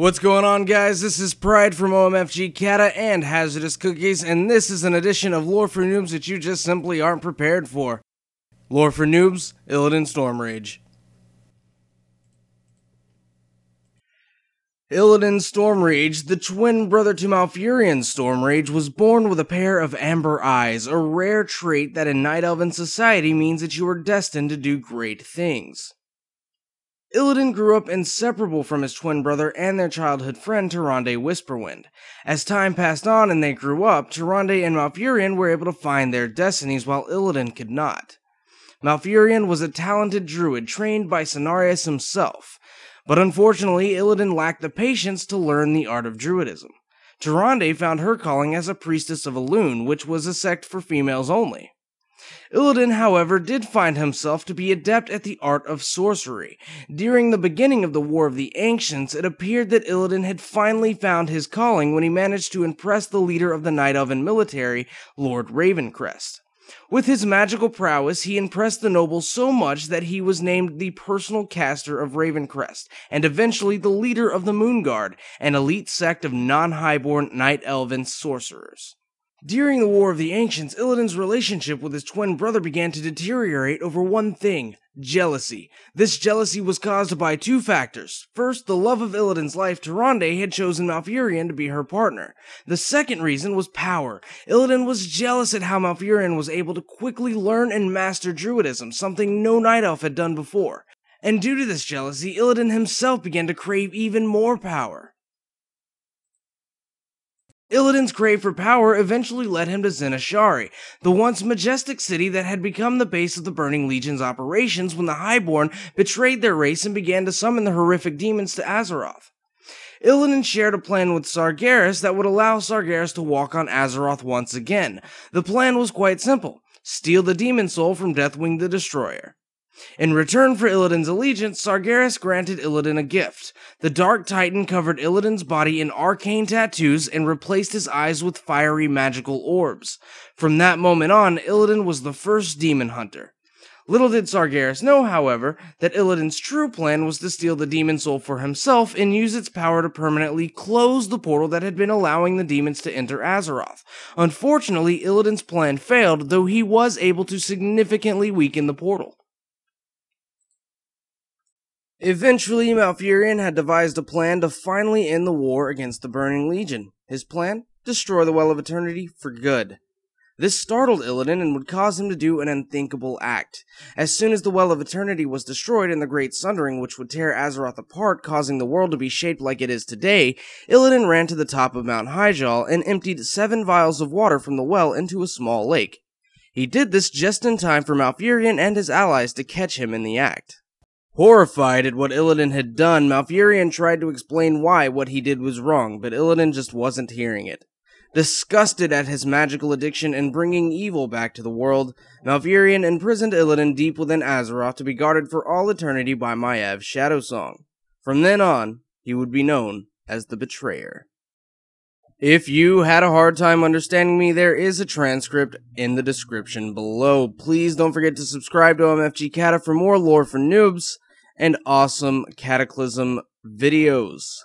What's going on, guys? This is Pride from OMFG Kata and Hazardous Cookies, and this is an edition of Lore for Noobs that you just simply aren't prepared for. Lore for Noobs, Illidan Stormrage. Illidan Stormrage, the twin brother to Malfurion Stormrage, was born with a pair of amber eyes, a rare trait that in Night Elven society means that you are destined to do great things. Illidan grew up inseparable from his twin brother and their childhood friend Tyrande Whisperwind. As time passed on and they grew up, Tyrande and Malfurion were able to find their destinies while Illidan could not. Malfurion was a talented druid trained by Cenarius himself, but unfortunately Illidan lacked the patience to learn the art of druidism. Tyrande found her calling as a Priestess of Elune, which was a sect for females only. Illidan, however, did find himself to be adept at the art of sorcery. During the beginning of the War of the Ancients, it appeared that Illidan had finally found his calling when he managed to impress the leader of the Night Elven military, Lord Ravencrest. With his magical prowess, he impressed the nobles so much that he was named the personal caster of Ravencrest, and eventually the leader of the Moon Guard, an elite sect of non-Highborne Night Elven sorcerers. During the War of the Ancients, Illidan's relationship with his twin brother began to deteriorate over one thing: jealousy. This jealousy was caused by two factors. First, the love of Illidan's life, Tyrande had chosen Malfurion to be her partner. The second reason was power. Illidan was jealous at how Malfurion was able to quickly learn and master druidism, something no night elf had done before. And due to this jealousy, Illidan himself began to crave even more power. Illidan's crave for power eventually led him to Zin-Azhari, the once majestic city that had become the base of the Burning Legion's operations when the Highborne betrayed their race and began to summon the horrific demons to Azeroth. Illidan shared a plan with Sargeras that would allow Sargeras to walk on Azeroth once again. The plan was quite simple: steal the demon soul from Deathwing the Destroyer. In return for Illidan's allegiance, Sargeras granted Illidan a gift. The Dark Titan covered Illidan's body in arcane tattoos and replaced his eyes with fiery magical orbs. From that moment on, Illidan was the first demon hunter. Little did Sargeras know, however, that Illidan's true plan was to steal the demon soul for himself and use its power to permanently close the portal that had been allowing the demons to enter Azeroth. Unfortunately, Illidan's plan failed, though he was able to significantly weaken the portal. Eventually, Malfurion had devised a plan to finally end the war against the Burning Legion. His plan? Destroy the Well of Eternity for good. This startled Illidan and would cause him to do an unthinkable act. As soon as the Well of Eternity was destroyed in the Great Sundering, which would tear Azeroth apart, causing the world to be shaped like it is today, Illidan ran to the top of Mount Hyjal and emptied 7 vials of water from the well into a small lake. He did this just in time for Malfurion and his allies to catch him in the act. Horrified at what Illidan had done, Malfurion tried to explain why what he did was wrong, but Illidan just wasn't hearing it. Disgusted at his magical addiction and bringing evil back to the world, Malfurion imprisoned Illidan deep within Azeroth to be guarded for all eternity by Maev's Shadowsong. From then on, he would be known as the Betrayer. If you had a hard time understanding me, there is a transcript in the description below. Please don't forget to subscribe to OMFG Kata for more lore for noobs and awesome Cataclysm videos.